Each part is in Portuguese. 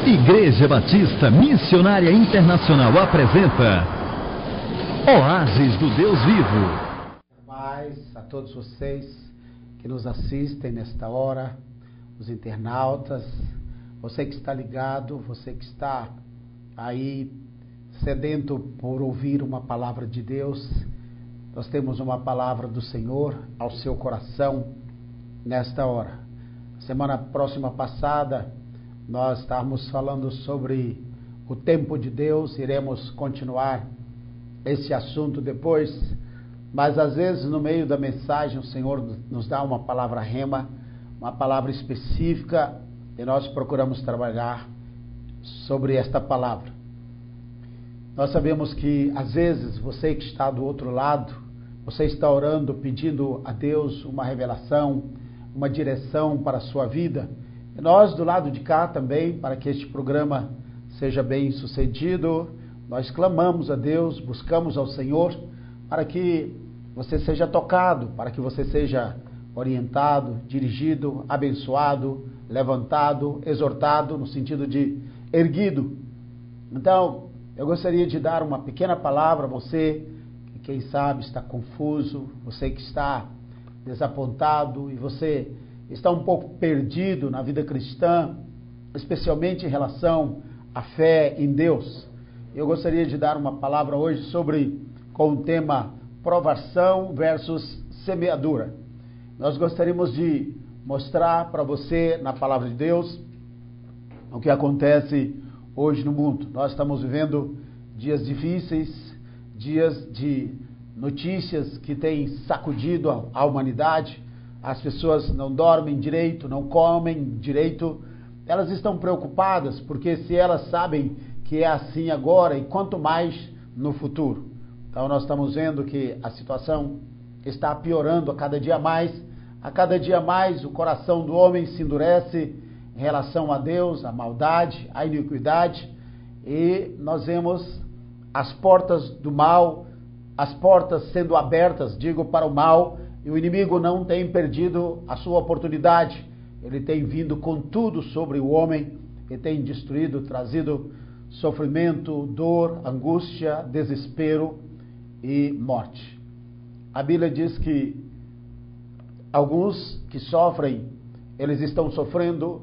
Igreja Batista Missionária Internacional apresenta Oásis do Deus Vivo. Paz a todos vocês que nos assistem nesta hora, os internautas, você que está ligado, você que está aí sedento por ouvir uma palavra de Deus. Nós temos uma palavra do Senhor ao seu coração nesta hora. Semana próxima passada, nós estávamos falando sobre o tempo de Deus, iremos continuar esse assunto depois, mas às vezes no meio da mensagem o Senhor nos dá uma palavra rema, uma palavra específica, e nós procuramos trabalhar sobre esta palavra. Nós sabemos que às vezes você que está do outro lado, você está orando, pedindo a Deus uma revelação, uma direção para a sua vida. E nós do lado de cá também, para que este programa seja bem sucedido, nós clamamos a Deus, buscamos ao Senhor para que você seja tocado, para que você seja orientado, dirigido, abençoado, levantado, exortado, no sentido de erguido. Então, eu gostaria de dar uma pequena palavra a você, que quem sabe está confuso, você que está desapontado e você está um pouco perdido na vida cristã, especialmente em relação à fé em Deus. Eu gostaria de dar uma palavra hoje com o tema provação versus semeadura. Nós gostaríamos de mostrar para você, na palavra de Deus, o que acontece hoje no mundo. Nós estamos vivendo dias difíceis, dias de notícias que têm sacudido a humanidade. As pessoas não dormem direito, não comem direito. Elas estão preocupadas porque se elas sabem que é assim agora e quanto mais no futuro. Então nós estamos vendo que a situação está piorando a cada dia mais. A cada dia mais o coração do homem se endurece em relação a Deus, a maldade, a iniquidade. E nós vemos as portas do mal, as portas sendo abertas, digo, para o mal. E o inimigo não tem perdido a sua oportunidade. Ele tem vindo com tudo sobre o homem e tem destruído, trazido sofrimento, dor, angústia, desespero e morte. A Bíblia diz que alguns que sofrem, eles estão sofrendo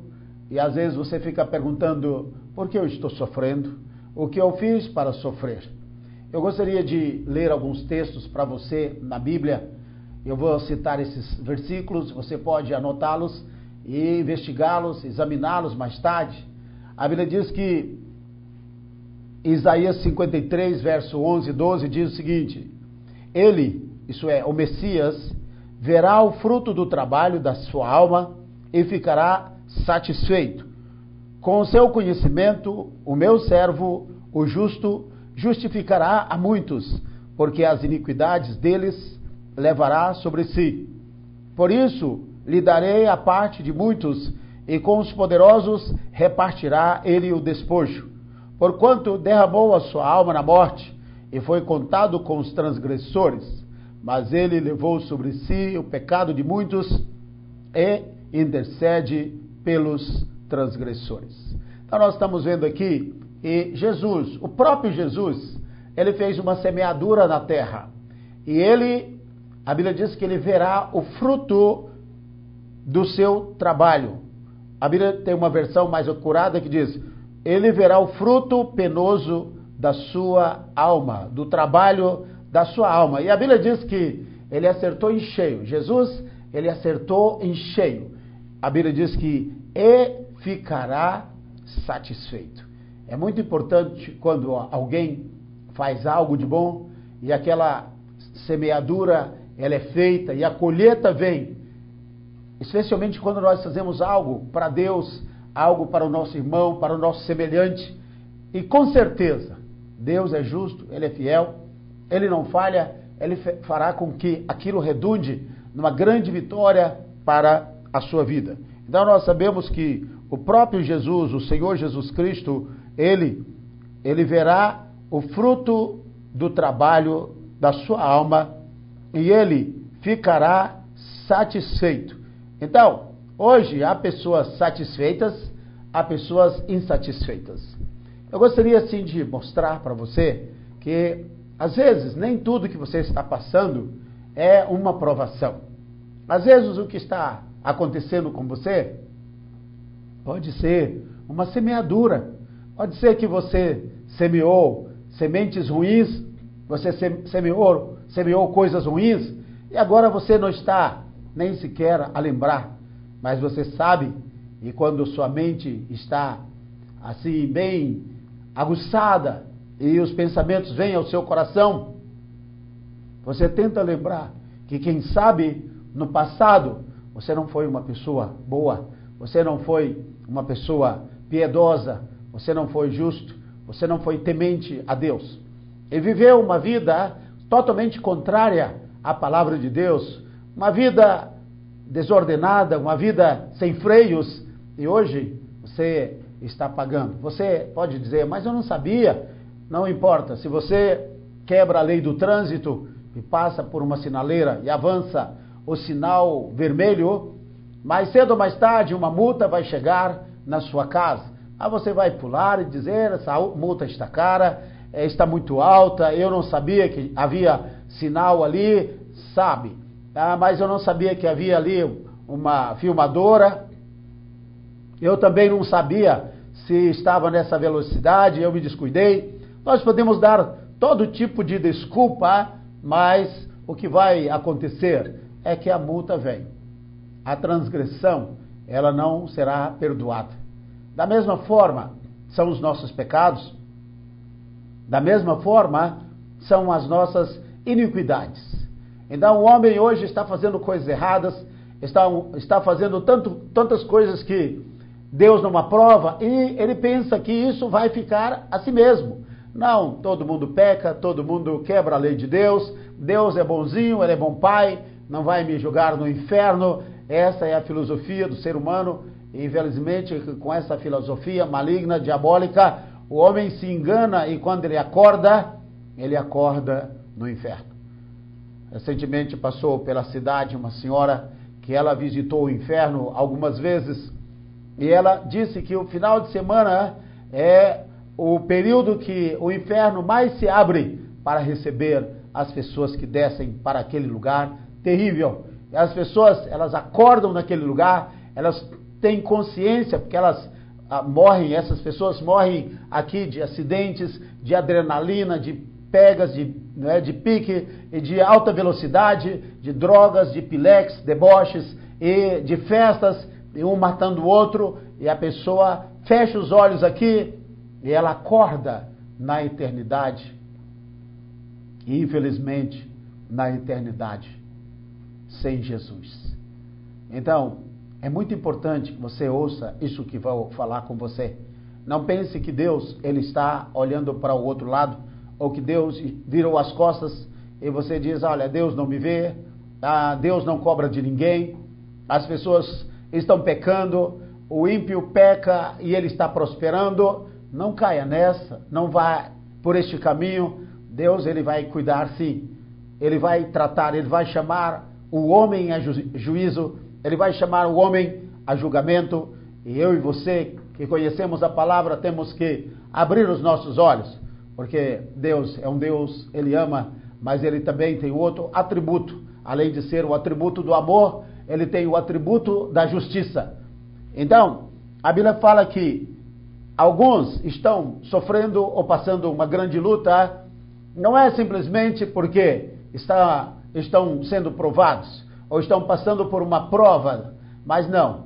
e às vezes você fica perguntando: por que eu estou sofrendo? O que eu fiz para sofrer? Eu gostaria de ler alguns textos para você na Bíblia. Eu vou citar esses versículos, você pode anotá-los e investigá-los, examiná-los mais tarde. A Bíblia diz que Isaías 53, verso 11 e 12 diz o seguinte: ele, isso é, o Messias, verá o fruto do trabalho da sua alma e ficará satisfeito. Com o seu conhecimento, o meu servo, o justo, justificará a muitos, porque as iniquidades deles levará sobre si. Por isso, lhe darei a parte de muitos, e com os poderosos repartirá ele o despojo. Porquanto derramou a sua alma na morte, e foi contado com os transgressores, mas ele levou sobre si o pecado de muitos, e intercede pelos transgressores. Então nós estamos vendo aqui, e Jesus, o próprio Jesus, ele fez uma semeadura na terra, e a Bíblia diz que ele verá o fruto do seu trabalho. A Bíblia tem uma versão mais acurada que diz: ele verá o fruto penoso da sua alma, do trabalho da sua alma. E a Bíblia diz que ele acertou em cheio. Jesus, ele acertou em cheio. A Bíblia diz que ficará satisfeito. É muito importante quando alguém faz algo de bom e aquela semeadura ela é feita e a colheita vem, especialmente quando nós fazemos algo para Deus, algo para o nosso irmão, para o nosso semelhante, e com certeza Deus é justo, Ele é fiel, Ele não falha, Ele fará com que aquilo redunde numa grande vitória para a sua vida. Então nós sabemos que o próprio Jesus, o Senhor Jesus Cristo, Ele verá o fruto do trabalho da sua alma e ele ficará satisfeito. Então, hoje há pessoas satisfeitas, há pessoas insatisfeitas. Eu gostaria assim de mostrar para você que às vezes nem tudo que você está passando é uma provação. Às vezes o que está acontecendo com você pode ser uma semeadura. Pode ser que você semeou sementes ruins, você semeou coisas ruins e agora você não está nem sequer a lembrar, mas você sabe, e quando sua mente está assim bem aguçada e os pensamentos vêm ao seu coração, você tenta lembrar que quem sabe no passado você não foi uma pessoa boa, você não foi uma pessoa piedosa, você não foi justo, você não foi temente a Deus. E viveu uma vida totalmente contrária à palavra de Deus, uma vida desordenada, uma vida sem freios, e hoje você está pagando. Você pode dizer, mas eu não sabia. Não importa, se você quebra a lei do trânsito e passa por uma sinaleira e avança o sinal vermelho, mais cedo ou mais tarde uma multa vai chegar na sua casa. Aí você vai pular e dizer, essa multa está cara, está muito alta, eu não sabia que havia sinal ali, sabe? Mas eu não sabia que havia ali uma filmadora, eu também não sabia se estava nessa velocidade, eu me descuidei. Nós podemos dar todo tipo de desculpa, mas o que vai acontecer é que a multa vem. A transgressão, ela não será perdoada. Da mesma forma, são os nossos pecados, da mesma forma, são as iniquidades. Então o homem hoje está fazendo coisas erradas, está fazendo tantas coisas que Deus não aprova, e ele pensa que isso vai ficar assim mesmo. Não, todo mundo peca, todo mundo quebra a lei de Deus, Deus é bonzinho, Ele é bom pai, não vai me jogar no inferno. Essa é a filosofia do ser humano, e infelizmente com essa filosofia maligna, diabólica, o homem se engana e quando ele acorda no inferno. Recentemente passou pela cidade uma senhora que ela visitou o inferno algumas vezes, e ela disse que o final de semana é o período que o inferno mais se abre para receber as pessoas que descem para aquele lugar terrível. E as pessoas, elas acordam naquele lugar, elas têm consciência, porque elas morrem, essas pessoas morrem aqui de acidentes, de adrenalina, de pegas, de pique, e de alta velocidade, de drogas, de pilex, deboches, e de festas, e um matando o outro, e a pessoa fecha os olhos aqui, e ela acorda na eternidade. E infelizmente, na eternidade, sem Jesus. Então, é muito importante que você ouça isso que vou falar com você. Não pense que Deus ele está olhando para o outro lado, ou que Deus virou as costas e você diz, olha, Deus não me vê, Deus não cobra de ninguém, as pessoas estão pecando, o ímpio peca e ele está prosperando. Não caia nessa, não vá por este caminho. Deus ele vai cuidar sim, ele vai tratar, ele vai chamar o homem a juízo, ele vai chamar o homem a julgamento, e eu e você que conhecemos a palavra temos que abrir os nossos olhos, porque Deus é um Deus, ele ama, mas ele também tem outro atributo, além de ser o atributo do amor, ele tem o atributo da justiça. Então, a Bíblia fala que alguns estão sofrendo ou passando uma grande luta, não é simplesmente porque estão sendo provados, ou estão passando por uma prova, mas não,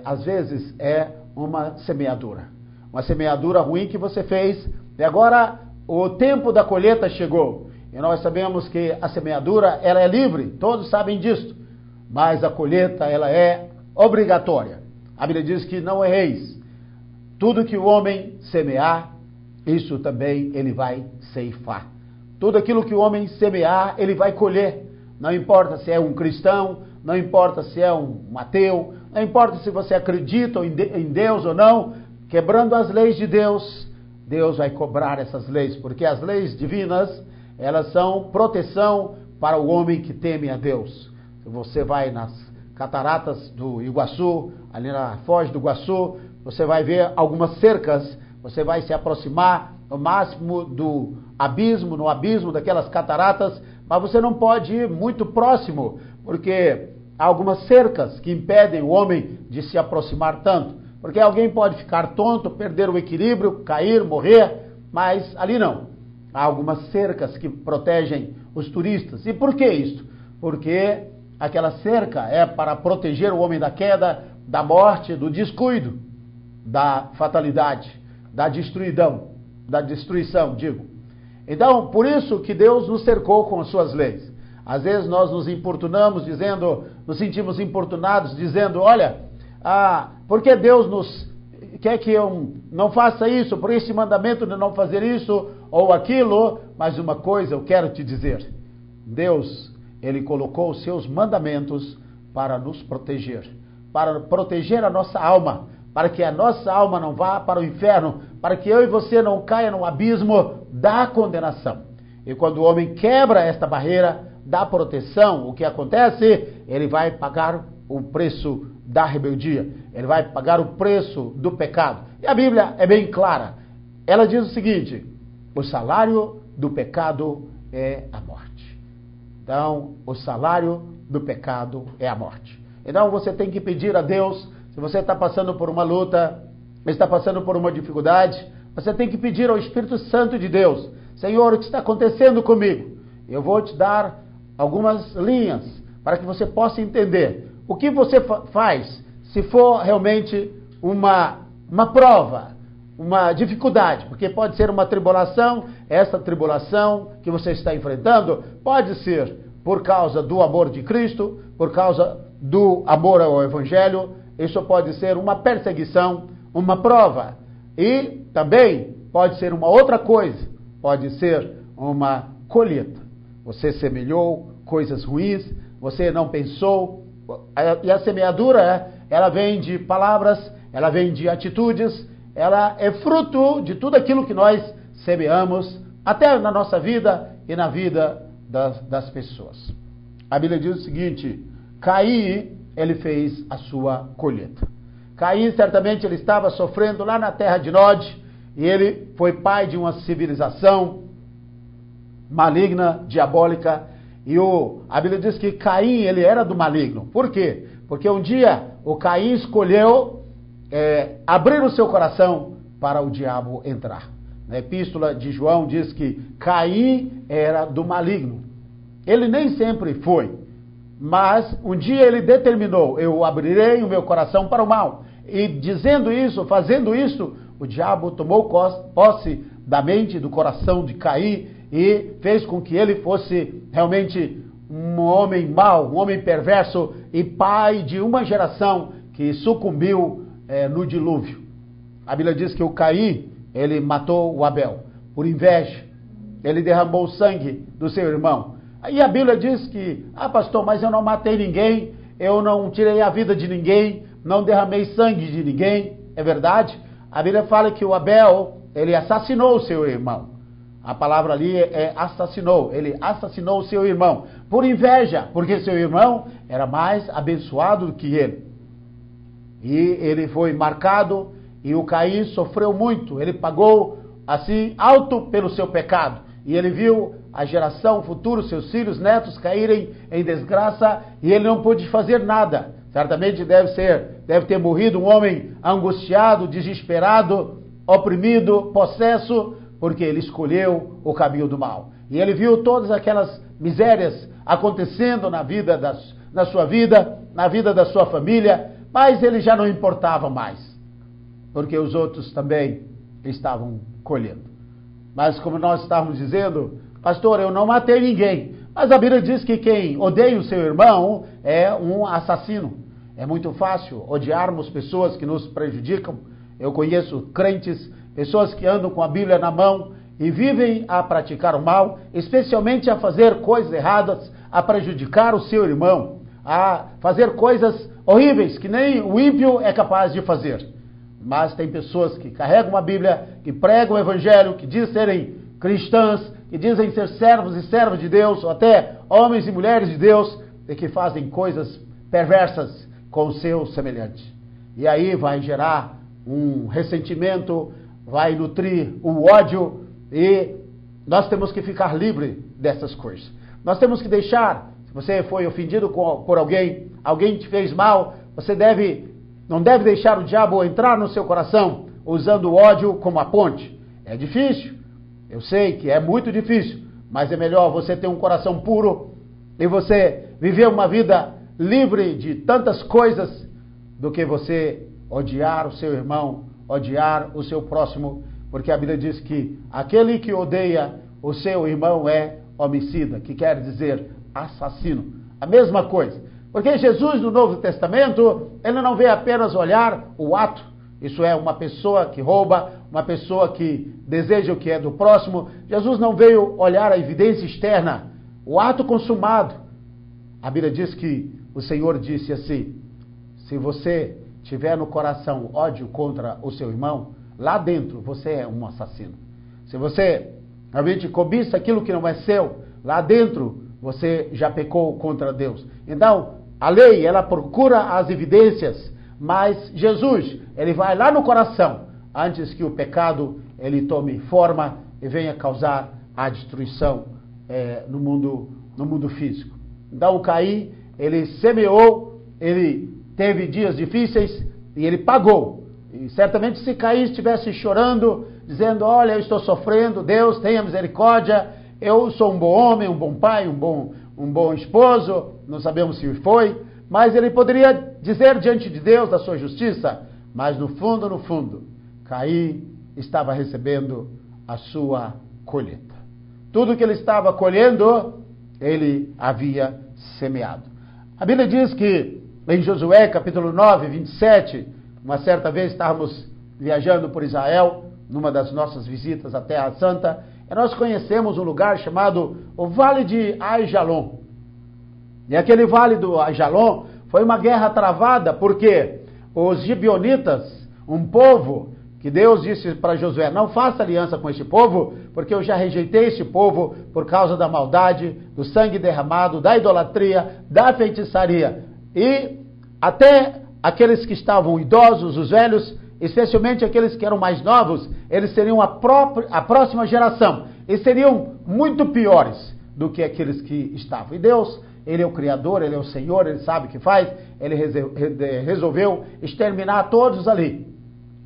às vezes é uma semeadura ruim que você fez, e agora o tempo da colheita chegou, e nós sabemos que a semeadura ela é livre, todos sabem disso, mas a colheita ela é obrigatória. A Bíblia diz que não erreis, tudo que o homem semear, isso também ele vai ceifar. Tudo aquilo que o homem semear, ele vai colher. Não importa se é um cristão, não importa se é um ateu, não importa se você acredita em Deus ou não, quebrando as leis de Deus, Deus vai cobrar essas leis, porque as leis divinas, elas são proteção para o homem que teme a Deus. Se você vai nas cataratas do Iguaçu, ali na Foz do Iguaçu, você vai ver algumas cercas, você vai se aproximar no máximo do abismo, no abismo daquelas cataratas, mas você não pode ir muito próximo, porque há algumas cercas que impedem o homem de se aproximar tanto, porque alguém pode ficar tonto, perder o equilíbrio, cair, morrer, mas ali não. Há algumas cercas que protegem os turistas. E por que isso? Porque aquela cerca é para proteger o homem da queda, da morte, do descuido, da fatalidade, da destruição, digo. Então, por isso que Deus nos cercou com as suas leis. Às vezes nós nos importunamos, nos sentimos importunados, dizendo, olha, por que Deus nos quer que eu não faça isso, por esse mandamento de não fazer isso ou aquilo? Mas uma coisa eu quero te dizer, Deus, Ele colocou os seus mandamentos para nos proteger, para proteger a nossa alma, para que a nossa alma não vá para o inferno, para que eu e você não caia no abismo da condenação. E quando o homem quebra esta barreira da proteção, o que acontece? Ele vai pagar o preço da rebeldia, ele vai pagar o preço do pecado. E a Bíblia é bem clara, ela diz o seguinte, o salário do pecado é a morte. Então, o salário do pecado é a morte. Então você tem que pedir a Deus, se você está passando por uma luta, está passando por uma dificuldade, você tem que pedir ao Espírito Santo de Deus, Senhor, o que está acontecendo comigo? Eu vou te dar algumas linhas para que você possa entender o que você faz se for realmente uma prova, uma dificuldade, porque pode ser uma tribulação, essa tribulação que você está enfrentando pode ser por causa do amor de Cristo, por causa do amor ao Evangelho, isso pode ser uma perseguição, uma prova, e também pode ser uma outra coisa, pode ser uma colheita. Você semeou coisas ruins, você não pensou, e a semeadura, ela vem de palavras, ela vem de atitudes, ela é fruto de tudo aquilo que nós semeamos, até na nossa vida e na vida das pessoas. A Bíblia diz o seguinte, Caim, ele fez a sua colheita. Caim, certamente, ele estava sofrendo lá na terra de Nod, e ele foi pai de uma civilização maligna, diabólica, e a Bíblia diz que Caim, ele era do maligno. Por quê? Porque um dia o Caim escolheu abrir o seu coração para o diabo entrar. Na epístola de João diz que Caim era do maligno. Ele nem sempre foi, mas um dia ele determinou, eu abrirei o meu coração para o mal. E dizendo isso, fazendo isso, o diabo tomou posse da mente, do coração de Caim e fez com que ele fosse realmente um homem mau, um homem perverso e pai de uma geração que sucumbiu no dilúvio. A Bíblia diz que o Caim, ele matou o Abel por inveja, ele derramou o sangue do seu irmão. Aí a Bíblia diz que, pastor, mas eu não matei ninguém, eu não tirei a vida de ninguém, não derramei sangue de ninguém. É verdade? A Bíblia fala que o Abel, ele assassinou o seu irmão. A palavra ali é assassinou, ele assassinou o seu irmão por inveja, porque seu irmão era mais abençoado do que ele. E ele foi marcado e o Caim sofreu muito, ele pagou assim alto pelo seu pecado. E ele viu a geração futura, seus filhos, netos caírem em desgraça e ele não pôde fazer nada. Certamente deve ter morrido um homem angustiado, desesperado, oprimido, possesso, porque ele escolheu o caminho do mal. E ele viu todas aquelas misérias acontecendo na sua vida, na vida da sua família, mas ele já não importava mais, porque os outros também estavam colhendo. Mas como nós estávamos dizendo, pastor, eu não matei ninguém. Mas a Bíblia diz que quem odeia o seu irmão é um assassino. É muito fácil odiarmos pessoas que nos prejudicam. Eu conheço crentes, pessoas que andam com a Bíblia na mão e vivem a praticar o mal, especialmente a fazer coisas erradas, a prejudicar o seu irmão, a fazer coisas horríveis que nem o ímpio é capaz de fazer. Mas tem pessoas que carregam a Bíblia, que pregam o Evangelho, que dizem serem cristãs, que dizem ser servos e servas de Deus, ou até homens e mulheres de Deus, e que fazem coisas perversas com o seu semelhante. E aí vai gerar um ressentimento, vai nutrir o ódio, e nós temos que ficar livre dessas coisas. Nós temos que deixar, se você foi ofendido por alguém, alguém te fez mal, você não deve deixar o diabo entrar no seu coração usando o ódio como a ponte. É difícil, eu sei que é muito difícil, mas é melhor você ter um coração puro e você viver uma vida livre de tantas coisas do que você odiar o seu irmão, odiar o seu próximo, porque a Bíblia diz que aquele que odeia o seu irmão é homicida, que quer dizer assassino. A mesma coisa. Porque Jesus no Novo Testamento, ele não vê apenas olhar o ato, isso é, uma pessoa que rouba, uma pessoa que deseja o que é do próximo. Jesus não veio olhar a evidência externa, o ato consumado. A Bíblia diz que o Senhor disse assim: se você tiver no coração ódio contra o seu irmão, lá dentro você é um assassino. Se você realmente cobiça aquilo que não é seu, lá dentro você já pecou contra Deus. Então, a lei, ela procura as evidências, mas Jesus, ele vai lá no coração, antes que o pecado, ele tome forma e venha causar a destruição no mundo físico. Então, Caim, ele semeou, ele teve dias difíceis e ele pagou. E certamente se Caim estivesse chorando, dizendo: olha, eu estou sofrendo, Deus tenha misericórdia, eu sou um bom homem, um bom pai, um bom esposo, não sabemos se foi, mas ele poderia dizer diante de Deus da sua justiça, mas no fundo, Caim estava recebendo a sua colheita. Tudo que ele estava colhendo, ele havia semeado. A Bíblia diz que em Josué capítulo 9, 27, uma certa vez estávamos viajando por Israel, numa das nossas visitas à Terra Santa, e nós conhecemos um lugar chamado o Vale de Aijalon. E aquele Vale do Aijalon foi uma guerra travada, porque os gibeonitas, um povo que Deus disse para Josué: não faça aliança com este povo, porque eu já rejeitei este povo por causa da maldade, do sangue derramado, da idolatria, da feitiçaria. E até aqueles que estavam idosos, os velhos, especialmente aqueles que eram mais novos, eles seriam a próxima geração, e seriam muito piores do que aqueles que estavam. E Deus, ele é o Criador, ele é o Senhor, ele sabe o que faz, ele resolveu exterminar todos ali.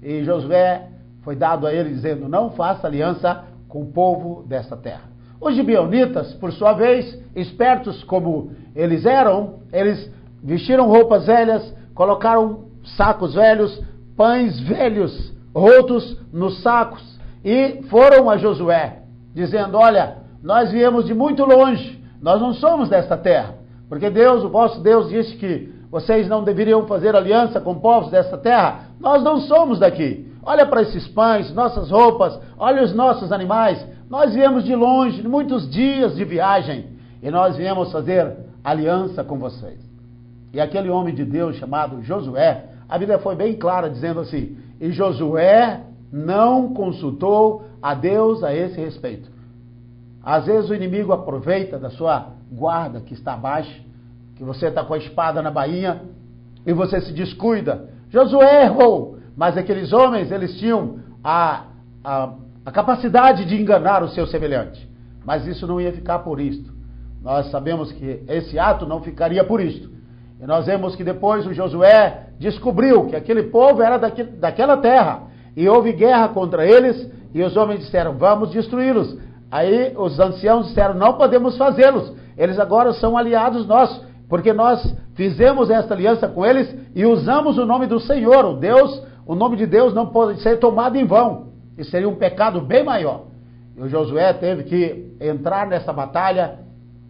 E Josué foi dado a ele dizendo: não faça aliança com o povo desta terra. Os gibeonitas, por sua vez, espertos como eles eram, eles vestiram roupas velhas, colocaram sacos velhos, pães velhos, rotos nos sacos, e foram a Josué, dizendo: olha, nós viemos de muito longe, nós não somos desta terra, porque Deus, o vosso Deus, disse que vocês não deveriam fazer aliança com povos desta terra. Nós não somos daqui. Olha para esses pães, nossas roupas, olha os nossos animais. Nós viemos de longe, muitos dias de viagem, e nós viemos fazer aliança com vocês. E aquele homem de Deus chamado Josué, a Bíblia foi bem clara dizendo assim: e Josué não consultou a Deus a esse respeito. Às vezes o inimigo aproveita da sua guarda que está abaixo, que você está com a espada na bainha, e você se descuida. Josué errou, mas aqueles homens, eles tinham a capacidade de enganar o seu semelhante. Mas isso não ia ficar por isto. Nós sabemos que esse ato não ficaria por isto. E nós vemos que depois o Josué descobriu que aquele povo era daquela terra. E houve guerra contra eles, e os homens disseram: vamos destruí-los. Aí os anciãos disseram: não podemos fazê-los. Eles agora são aliados nossos, porque nós fizemos esta aliança com eles e usamos o nome do Senhor, o Deus. O nome de Deus não pode ser tomado em vão. Isso seria um pecado bem maior. E o Josué teve que entrar nessa batalha,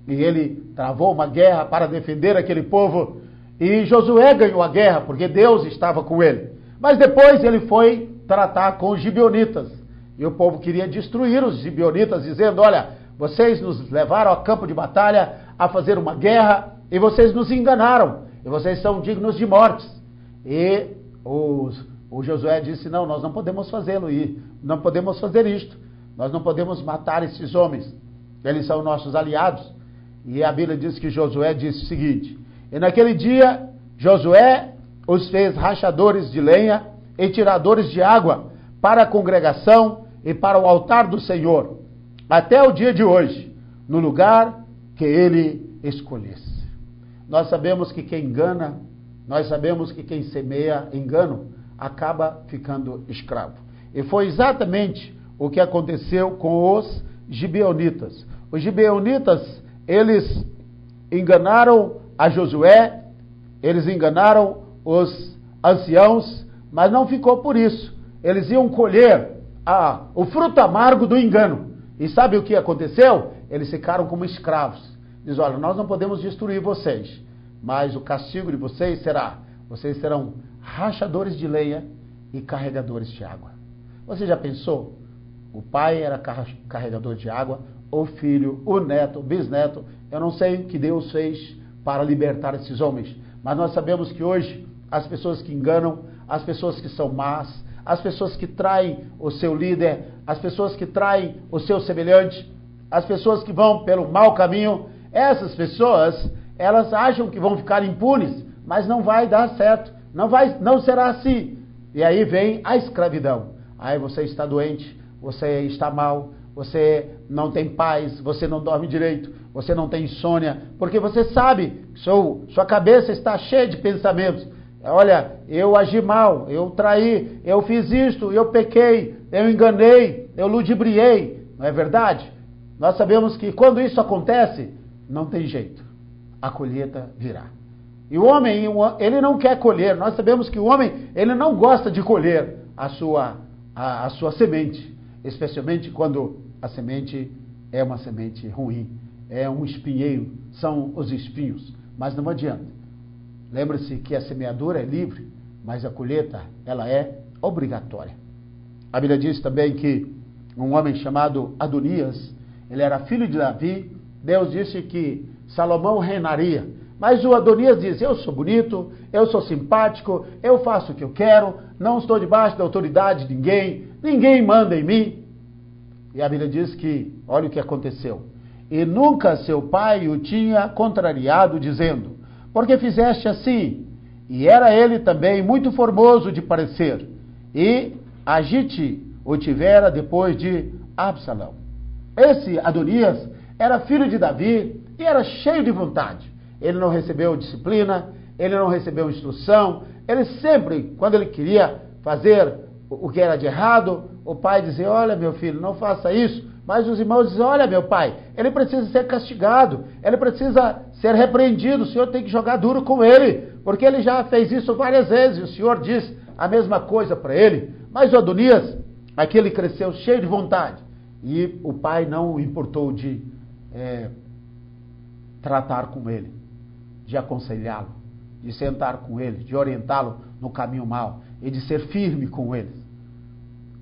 e ele travou uma guerra para defender aquele povo. E Josué ganhou a guerra, porque Deus estava com ele. Mas depois ele foi tratar com os gibeonitas. E o povo queria destruir os gibeonitas, dizendo: olha, vocês nos levaram ao campo de batalha a fazer uma guerra, e vocês nos enganaram, e vocês são dignos de mortes. E o Josué disse: não, nós não podemos fazê-lo, e não podemos fazer isto, nós não podemos matar esses homens, eles são nossos aliados. E a Bíblia diz que Josué disse o seguinte: e naquele dia Josué os fez rachadores de lenha e tiradores de água para a congregação e para o altar do Senhor, até o dia de hoje, no lugar que ele escolhesse. Nós sabemos que quem engana, nós sabemos que quem semeia engano, acaba ficando escravo. E foi exatamente o que aconteceu com os gibeonitas. Os gibeonitas, eles enganaram a Josué, eles enganaram os anciãos, mas não ficou por isso. Eles iam colher o fruto amargo do engano. E sabe o que aconteceu? Eles ficaram como escravos. Diz, olha, nós não podemos destruir vocês, mas o castigo de vocês será, vocês serão rachadores de lenha e carregadores de água. Você já pensou? O pai era carregador de água, o filho, o neto, o bisneto. Eu não sei o que Deus fez para libertar esses homens, mas nós sabemos que hoje as pessoas que enganam, as pessoas que são más, as pessoas que traem o seu líder, as pessoas que traem o seu semelhante, as pessoas que vão pelo mau caminho, essas pessoas, elas acham que vão ficar impunes, mas não vai dar certo, não será assim. E aí vem a escravidão. Aí você está doente, você está mal, você não tem paz, você não dorme direito, você não tem insônia, porque você sabe, sua cabeça está cheia de pensamentos. Olha, eu agi mal, eu traí, eu fiz isto, eu pequei, eu enganei, eu ludibriei, não é verdade? Nós sabemos que quando isso acontece, não tem jeito, a colheita virá. E o homem, ele não quer colher, nós sabemos que o homem, ele não gosta de colher a sua semente, especialmente quando a semente é uma semente ruim, é um espinheiro, são os espinhos, mas não adianta. Lembre-se que a semeadura é livre, mas a colheita, ela é obrigatória. A Bíblia diz também que um homem chamado Adonias, ele era filho de Davi. Deus disse que Salomão reinaria. Mas o Adonias diz, eu sou bonito, eu sou simpático, eu faço o que eu quero, não estou debaixo da autoridade de ninguém, ninguém manda em mim. E a Bíblia diz que, olha o que aconteceu. E nunca seu pai o tinha contrariado, dizendo, porque fizeste assim? E era ele também muito formoso de parecer. E Agite o tivera depois de Absalão. Esse Adonias era filho de Davi e era cheio de vontade. Ele não recebeu disciplina, ele não recebeu instrução. Ele sempre, quando ele queria fazer o que era de errado, o pai dizia, olha meu filho, não faça isso. Mas os irmãos dizem, olha meu pai, ele precisa ser castigado, ele precisa ser repreendido, o senhor tem que jogar duro com ele, porque ele já fez isso várias vezes, e o senhor diz a mesma coisa para ele. Mas o Adonias, aqui ele cresceu cheio de vontade, e o pai não importou de tratar com ele, de aconselhá-lo, de sentar com ele, de orientá-lo no caminho mau, e de ser firme com ele.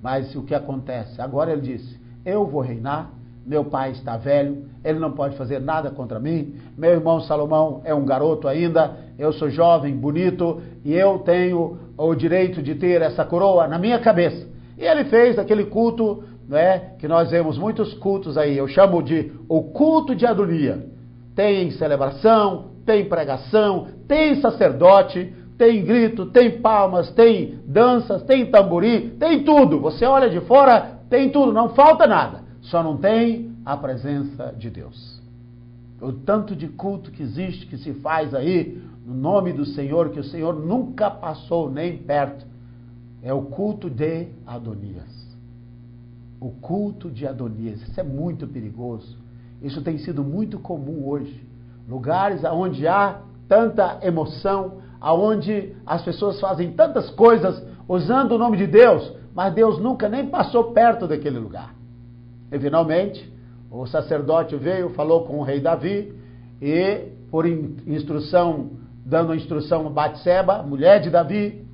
Mas o que acontece? Agora ele disse, eu vou reinar, meu pai está velho, ele não pode fazer nada contra mim, meu irmão Salomão é um garoto ainda, eu sou jovem, bonito, e eu tenho o direito de ter essa coroa na minha cabeça. E ele fez aquele culto, né, que nós vemos muitos cultos aí, eu chamo de o culto de Adonias. Tem celebração, tem pregação, tem sacerdote, tem grito, tem palmas, tem danças, tem tamborim, tem tudo. Você olha de fora, tem tudo, não falta nada. Só não tem a presença de Deus. O tanto de culto que existe, que se faz aí, no nome do Senhor, que o Senhor nunca passou nem perto, é o culto de Adonias. O culto de Adonias. Isso é muito perigoso. Isso tem sido muito comum hoje. Lugares onde há tanta emoção, onde as pessoas fazem tantas coisas usando o nome de Deus, mas Deus nunca nem passou perto daquele lugar. E finalmente, o sacerdote veio, falou com o rei Davi, e por instrução, dando instrução a Batseba, mulher de Davi,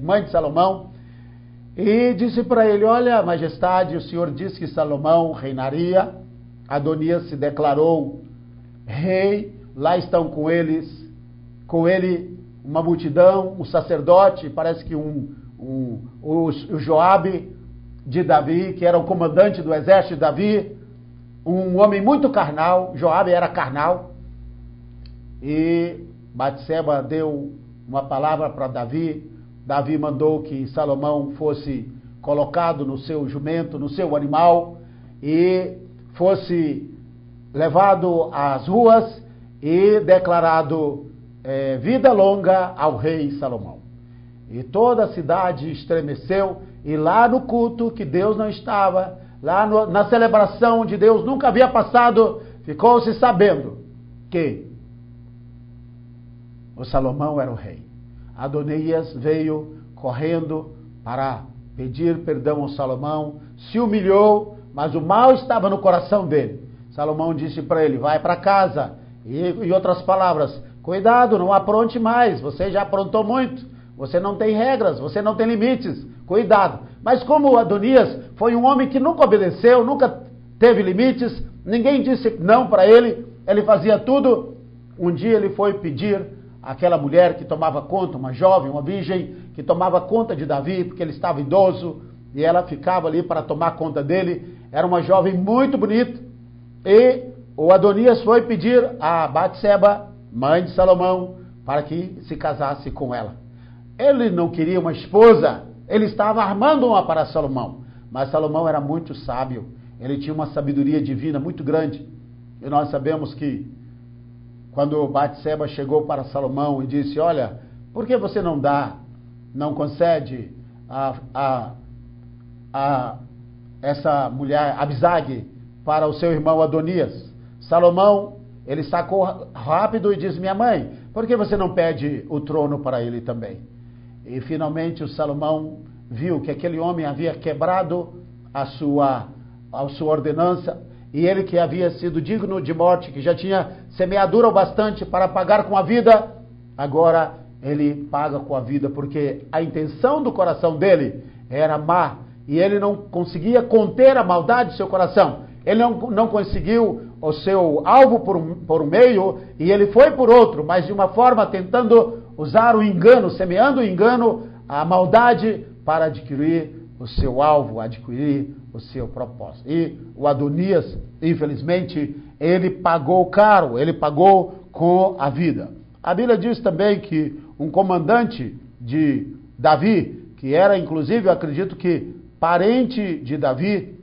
mãe de Salomão, e disse para ele, olha, majestade, o senhor disse que Salomão reinaria, Adonias se declarou rei, lá estão com ele uma multidão, um sacerdote, parece que o Joabe de Davi, que era o comandante do exército de Davi, um homem muito carnal, Joabe era carnal, e Batseba deu uma palavra para Davi, Davi mandou que Salomão fosse colocado no seu jumento, no seu animal, e fosse levado às ruas e declarado vida longa ao rei Salomão. E toda a cidade estremeceu, e lá no culto que Deus não estava, lá na celebração onde Deus nunca havia passado, ficou-se sabendo que o Salomão era o rei. Adonias veio correndo para pedir perdão ao Salomão, se humilhou, mas o mal estava no coração dele. Salomão disse para ele, vai para casa. E em outras palavras, cuidado, não apronte mais, você já aprontou muito, você não tem regras, você não tem limites, cuidado. Mas como Adonias foi um homem que nunca obedeceu, nunca teve limites, ninguém disse não para ele, ele fazia tudo. Um dia ele foi pedir àquela mulher que tomava conta, uma jovem, uma virgem, que tomava conta de Davi, porque ele estava idoso, e ela ficava ali para tomar conta dele. Era uma jovem muito bonita, e o Adonias foi pedir a Batseba, mãe de Salomão, para que se casasse com ela. Ele não queria uma esposa, ele estava armando uma para Salomão, mas Salomão era muito sábio, ele tinha uma sabedoria divina muito grande, e nós sabemos que quando Batseba chegou para Salomão e disse, olha, por que você não concede a essa mulher, Abisag, para o seu irmão Adonias? Salomão, ele sacou rápido e disse, minha mãe, por que você não pede o trono para ele também? E finalmente o Salomão viu que aquele homem havia quebrado a sua ordenança, e ele que havia sido digno de morte, que já tinha semeadura o bastante para pagar com a vida, agora ele paga com a vida, porque a intenção do coração dele era má, e ele não conseguia conter a maldade do seu coração. Ele não conseguiu o seu alvo por um meio, e ele foi por outro, mas de uma forma tentando usar o engano, semeando o engano, a maldade, para adquirir o seu alvo, adquirir o seu propósito. E o Adonias, infelizmente, ele pagou caro, ele pagou com a vida. A Bíblia diz também que um comandante de Davi, que era inclusive, eu acredito que parente de Davi,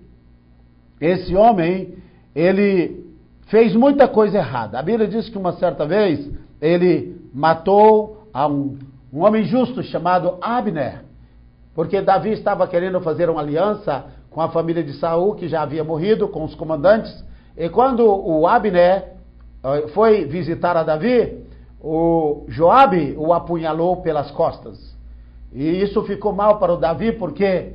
esse homem, ele fez muita coisa errada. A Bíblia diz que uma certa vez ele matou a um homem justo chamado Abner, porque Davi estava querendo fazer uma aliança com a família de Saul, que já havia morrido, com os comandantes, e quando o Abner foi visitar a Davi, o Joabe o apunhalou pelas costas. E isso ficou mal para o Davi, porque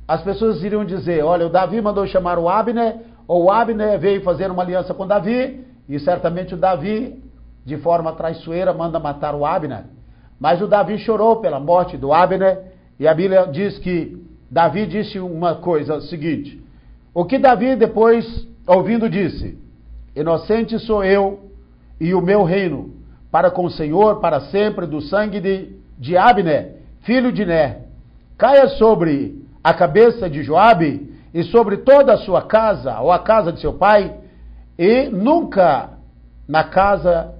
as pessoas iriam dizer, olha, o Davi mandou chamar o Abner, ou o Abner veio fazer uma aliança com Davi, e certamente o Davi, de forma traiçoeira, manda matar o Abner. Mas o Davi chorou pela morte do Abner, e a Bíblia diz que Davi disse uma coisa seguinte, o que Davi depois, ouvindo, disse, inocente sou eu e o meu reino, para com o Senhor, para sempre, do sangue de Abner, filho de Ner, caia sobre a cabeça de Joabe e sobre toda a sua casa, ou a casa de seu pai, e nunca na casa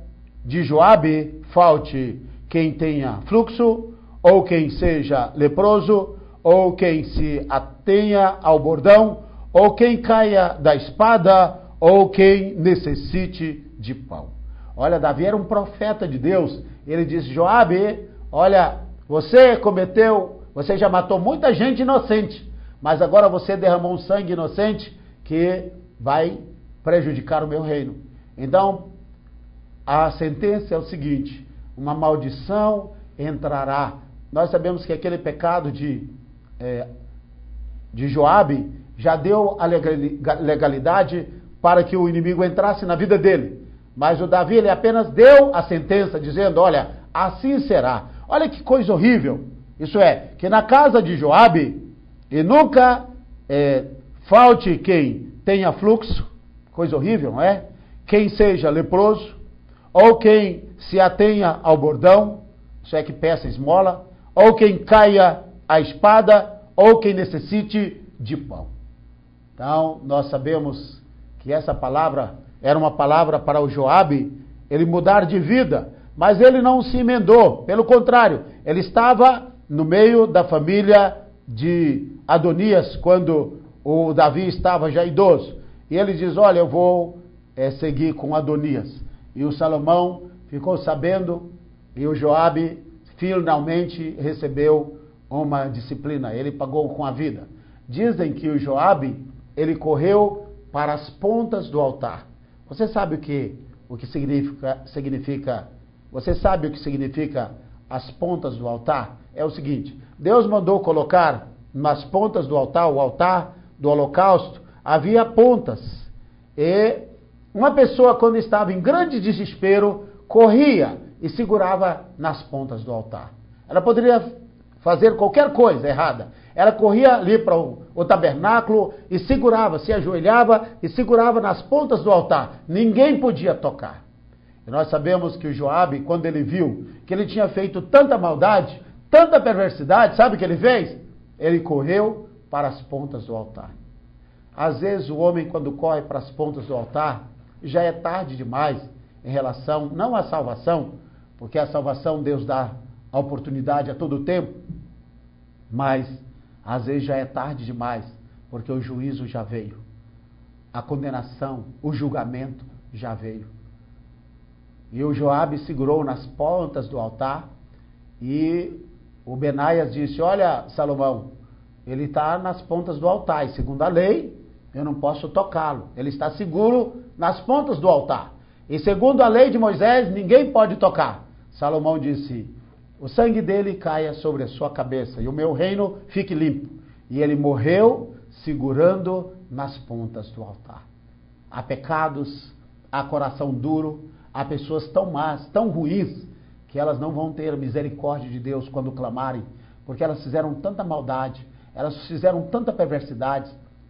de Joabe falte quem tenha fluxo, ou quem seja leproso, ou quem se atenha ao bordão, ou quem caia da espada, ou quem necessite de pão. Olha, Davi era um profeta de Deus. Ele disse, Joabe, olha, você já matou muita gente inocente, mas agora você derramou um sangue inocente que vai prejudicar o meu reino. Então, a sentença é o seguinte, uma maldição entrará. Nós sabemos que aquele pecado de Joabe já deu a legalidade para que o inimigo entrasse na vida dele. Mas o Davi, ele apenas deu a sentença, dizendo, olha, assim será. Olha que coisa horrível. Isso é, que na casa de Joabe, e nunca falte quem tenha fluxo, coisa horrível, não é? Quem seja leproso, ou quem se atenha ao bordão, isso é, que peça esmola, ou quem caia à espada, ou quem necessite de pão. Então, nós sabemos que essa palavra era uma palavra para o Joabe, ele mudar de vida, mas ele não se emendou, pelo contrário, ele estava no meio da família de Adonias, quando o Davi estava já idoso. E ele diz, olha, eu vou seguir com Adonias. E o Salomão ficou sabendo, e o Joabe finalmente recebeu uma disciplina. Ele pagou com a vida. Dizem que o Joabe, ele correu para as pontas do altar. Você sabe o que significa? Você sabe o que significa as pontas do altar? É o seguinte, Deus mandou colocar nas pontas do altar, o altar do holocausto, havia pontas. E uma pessoa, quando estava em grande desespero, corria e segurava nas pontas do altar. Ela poderia fazer qualquer coisa errada. Ela corria ali para o tabernáculo e segurava, se ajoelhava e segurava nas pontas do altar. Ninguém podia tocar. E nós sabemos que o Joabe, quando ele viu que ele tinha feito tanta maldade, tanta perversidade, sabe o que ele fez? Ele correu para as pontas do altar. Às vezes o homem, quando corre para as pontas do altar, já é tarde demais em relação, não à salvação, porque a salvação Deus dá a oportunidade a todo tempo, mas às vezes já é tarde demais, porque o juízo já veio. A condenação, o julgamento já veio. E o Joabe segurou nas pontas do altar e o Benaias disse, olha, Salomão, ele está nas pontas do altar e segundo a lei, eu não posso tocá-lo. Ele está seguro nas pontas do altar. E segundo a lei de Moisés, ninguém pode tocar. Salomão disse, o sangue dele caia sobre a sua cabeça e o meu reino fique limpo. E ele morreu segurando nas pontas do altar. Há pecados, há coração duro, há pessoas tão más, tão ruins, que elas não vão ter misericórdia de Deus quando clamarem, porque elas fizeram tanta maldade, elas fizeram tanta perversidade,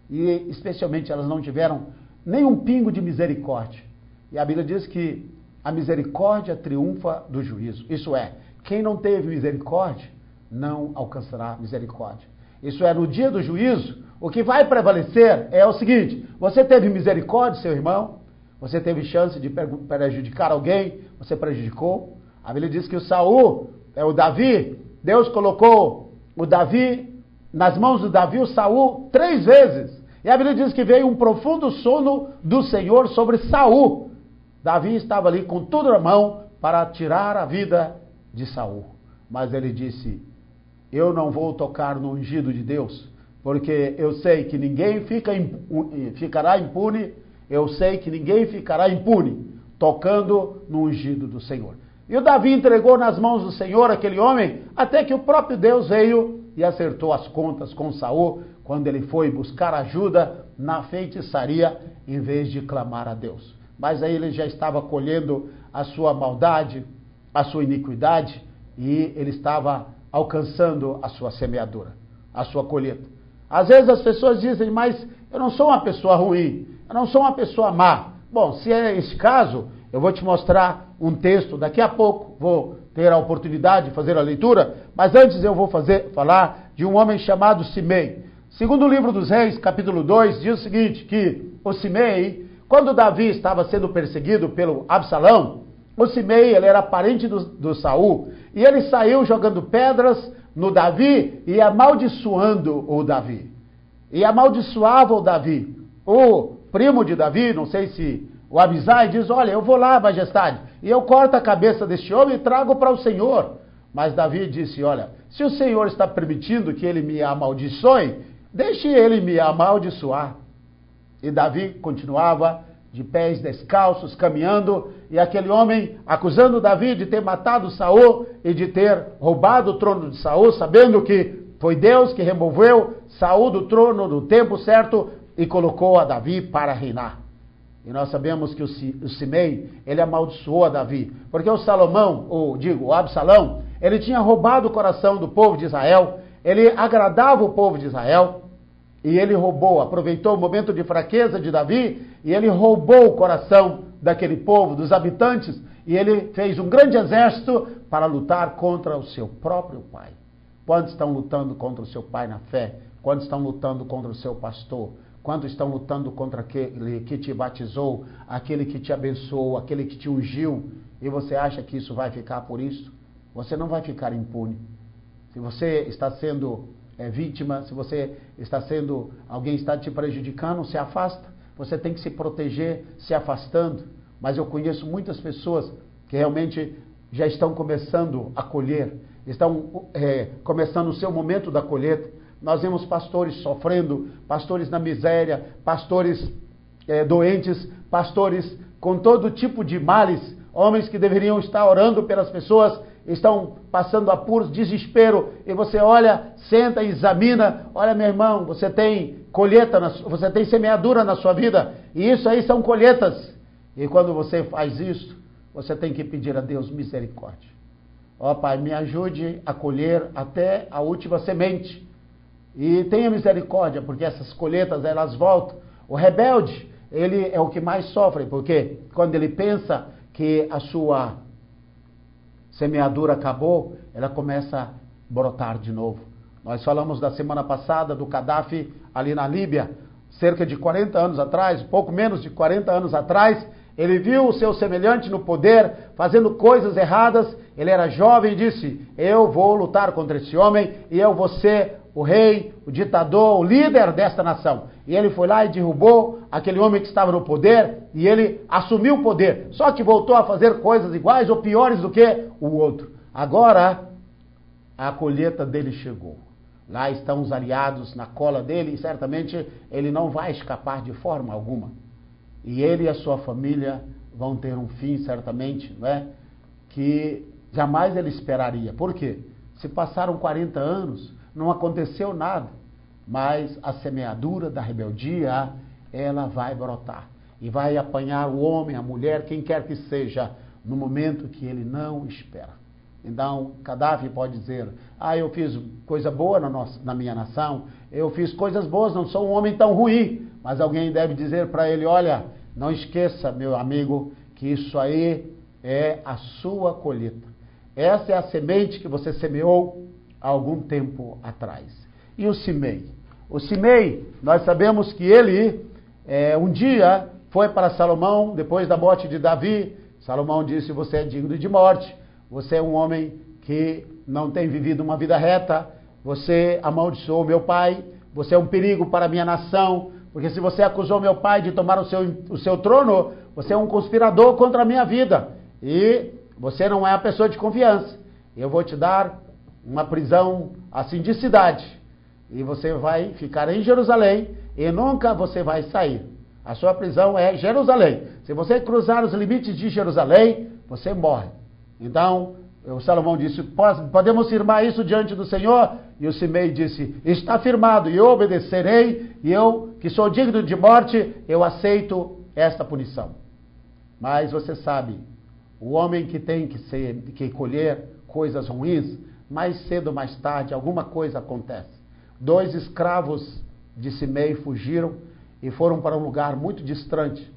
e especialmente elas não tiveram nem um pingo de misericórdia. E a Bíblia diz que a misericórdia triunfa do juízo. Isso é, quem não teve misericórdia, não alcançará misericórdia. Isso é, no dia do juízo, o que vai prevalecer é o seguinte, você teve misericórdia, seu irmão, você teve chance de prejudicar alguém, você prejudicou. A Bíblia diz que o Davi, Deus colocou o Davi, nas mãos do Davi, o Saul, 3 vezes. E a Bíblia diz que veio um profundo sono do Senhor sobre Saul. Davi estava ali com tudo na mão para tirar a vida de Saul. Mas ele disse, eu não vou tocar no ungido de Deus, porque eu sei que ninguém ficará impune, eu sei que ninguém ficará impune tocando no ungido do Senhor. E o Davi entregou nas mãos do Senhor aquele homem, até que o próprio Deus veio e acertou as contas com Saul, quando ele foi buscar ajuda na feitiçaria, em vez de clamar a Deus. Mas aí ele já estava colhendo a sua maldade, a sua iniquidade, e ele estava alcançando a sua semeadura, a sua colheita. Às vezes as pessoas dizem, mas eu não sou uma pessoa ruim, eu não sou uma pessoa má. Bom, se é esse caso, eu vou te mostrar um texto, daqui a pouco vou ter a oportunidade de fazer a leitura, mas antes eu vou falar de um homem chamado Simei. Segundo o livro dos Reis, capítulo 2, diz o seguinte, que o Simei, quando Davi estava sendo perseguido pelo Absalão, o Simei, ele era parente do Saul, e ele saiu jogando pedras no Davi e amaldiçoando o Davi. E amaldiçoava o Davi. O primo de Davi, não sei se o Abisai, diz, olha, eu vou lá, majestade, e eu corto a cabeça deste homem e trago para o Senhor. Mas Davi disse, olha, se o Senhor está permitindo que ele me amaldiçoe, deixe ele me amaldiçoar. E Davi continuava de pés descalços, caminhando, e aquele homem acusando Davi de ter matado Saul e de ter roubado o trono de Saul, sabendo que foi Deus que removeu Saul do trono no tempo certo e colocou a Davi para reinar. E nós sabemos que o Simei, ele amaldiçoou a Davi, porque o Absalão, ele tinha roubado o coração do povo de Israel, ele agradava o povo de Israel, e ele aproveitou o momento de fraqueza de Davi, e ele roubou o coração daquele povo, dos habitantes, e ele fez um grande exército para lutar contra o seu próprio pai. Quantos estão lutando contra o seu pai na fé? Quantos estão lutando contra o seu pastor? Quantos estão lutando contra aquele que te batizou, aquele que te abençoou, aquele que te ungiu, e você acha que isso vai ficar por isso? Você não vai ficar impune. Se você está sendo vítima, se você está sendo, alguém está te prejudicando, se afasta. Você tem que se proteger se afastando. Mas eu conheço muitas pessoas que realmente já estão começando a colher, estão começando o seu momento da colheita. Nós vemos pastores sofrendo, pastores na miséria, pastores doentes, pastores com todo tipo de males, homens que deveriam estar orando pelas pessoas, estão passando apuros, desespero, e você olha, senta e examina, olha meu irmão, você tem colheita, você tem semeadura na sua vida, e isso aí são colheitas, e quando você faz isso, você tem que pedir a Deus misericórdia. Ó Pai, me ajude a colher até a última semente, e tenha misericórdia, porque essas colheitas elas voltam. O rebelde, ele é o que mais sofre, porque quando ele pensa que a sua semeadura acabou, ela começa a brotar de novo. Nós falamos da semana passada do Gaddafi ali na Líbia, cerca de 40 anos atrás, pouco menos de 40 anos atrás, ele viu o seu semelhante no poder, fazendo coisas erradas, ele era jovem e disse, eu vou lutar contra esse homem e eu vou ser o rei, o ditador, o líder desta nação. E ele foi lá e derrubou aquele homem que estava no poder e ele assumiu o poder. Só que voltou a fazer coisas iguais ou piores do que o outro. Agora, a colheita dele chegou. Lá estão os aliados na cola dele e certamente ele não vai escapar de forma alguma. E ele e a sua família vão ter um fim, certamente, não é? Que jamais ele esperaria. Por quê? Se passaram 40 anos, não aconteceu nada. Mas a semeadura da rebeldia, ela vai brotar. E vai apanhar o homem, a mulher, quem quer que seja, no momento que ele não espera. Então, Gaddafi pode dizer, eu fiz coisa boa na minha nação, eu fiz coisas boas, não sou um homem tão ruim. Mas alguém deve dizer para ele, olha, não esqueça, meu amigo, que isso aí é a sua colheita. Essa é a semente que você semeou há algum tempo atrás. E o Simei? O Simei, nós sabemos que ele, um dia, foi para Salomão, depois da morte de Davi. Salomão disse, você é digno de morte, você é um homem que não tem vivido uma vida reta, você amaldiçoou meu pai, você é um perigo para a minha nação, porque se você acusou meu pai de tomar o seu trono, você é um conspirador contra a minha vida, e você não é a pessoa de confiança. Eu vou te dar uma prisão assim de cidade, e você vai ficar em Jerusalém, e nunca você vai sair. A sua prisão é Jerusalém. Se você cruzar os limites de Jerusalém, você morre. Então, o Salomão disse, podemos firmar isso diante do Senhor? E o Simei disse, está firmado, e eu obedecerei, e eu, que sou digno de morte, eu aceito esta punição. Mas você sabe, o homem que tem que colher coisas ruins, mais cedo ou mais tarde, alguma coisa acontece. 2 escravos de Simei fugiram e foram para um lugar muito distante.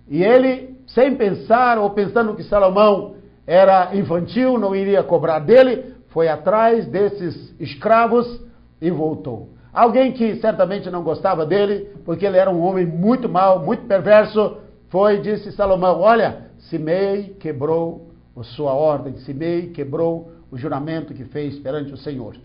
E ele, sem pensar, ou pensando que Salomão era infantil, não iria cobrar dele, foi atrás desses escravos e voltou. Alguém que certamente não gostava dele, porque ele era um homem muito mau, muito perverso, foi e disse a Salomão, olha, Simei quebrou a sua ordem, Simei quebrou o juramento que fez perante o Senhor.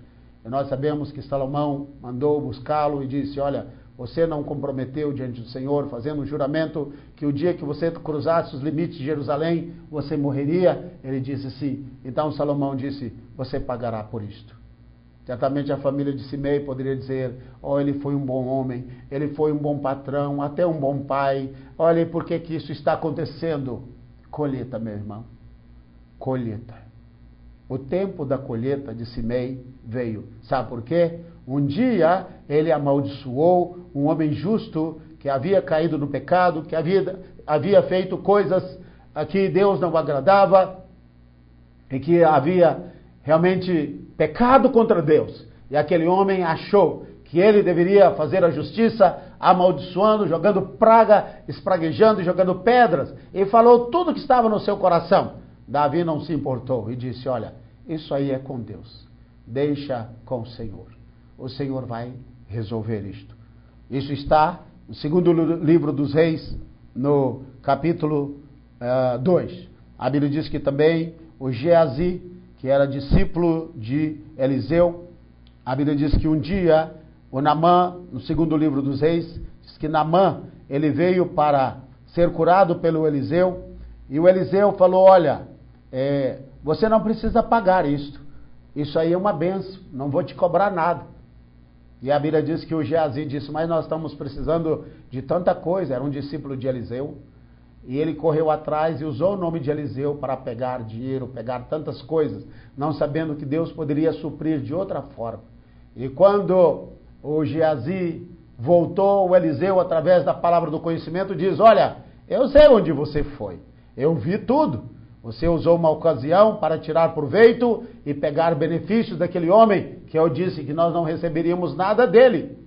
E nós sabemos que Salomão mandou buscá-lo e disse, olha, você não comprometeu diante do Senhor, fazendo um juramento que o dia que você cruzasse os limites de Jerusalém, você morreria? Ele disse sim. Então Salomão disse, você pagará por isto. Certamente a família de Simei poderia dizer, ele foi um bom homem, ele foi um bom patrão, até um bom pai. Olha, por que isso está acontecendo? Colheita, meu irmão. Colheita. O tempo da colheita de Simei veio. Sabe por quê? Um dia ele amaldiçoou um homem justo que havia caído no pecado, que havia feito coisas a que Deus não agradava e que havia realmente pecado contra Deus. E aquele homem achou que ele deveria fazer a justiça, amaldiçoando, jogando praga, espraguejando, jogando pedras. E falou tudo que estava no seu coração. Davi não se importou e disse, olha, isso aí é com Deus. Deixa com o Senhor. O Senhor vai resolver isto. Isso está no segundo livro dos Reis, no capítulo 2. A Bíblia diz que também o Geazi, que era discípulo de Eliseu. A Bíblia diz que um dia o Naamã, no segundo livro dos Reis, diz que Naamã, ele veio para ser curado pelo Eliseu, e o Eliseu falou, olha, você não precisa pagar isto, isso aí é uma benção, não vou te cobrar nada. E a Bíblia diz que o Geazi disse, mas nós estamos precisando de tanta coisa, era um discípulo de Eliseu, e ele correu atrás e usou o nome de Eliseu para pegar dinheiro, pegar tantas coisas, não sabendo que Deus poderia suprir de outra forma. E quando o Geazi voltou, o Eliseu, através da palavra do conhecimento, diz, olha, eu sei onde você foi, eu vi tudo. Você usou uma ocasião para tirar proveito e pegar benefícios daquele homem, que eu disse que nós não receberíamos nada dele,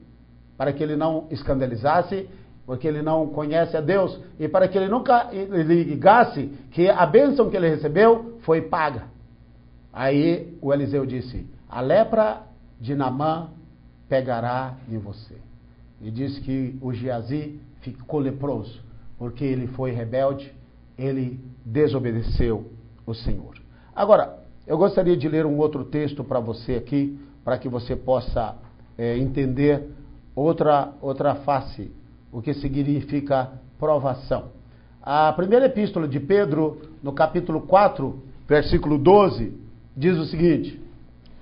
para que ele não escandalizasse, porque ele não conhece a Deus, e para que ele nunca ligasse que a bênção que ele recebeu foi paga. Aí o Eliseu disse, a lepra de Naamã pegará em você. E disse que o Geazi ficou leproso, porque ele foi rebelde, ele desobedeceu o Senhor. Agora, eu gostaria de ler um outro texto para você aqui, para que você possa entender outra face, o que significa provação. A primeira epístola de Pedro, no capítulo 4, versículo 12, diz o seguinte,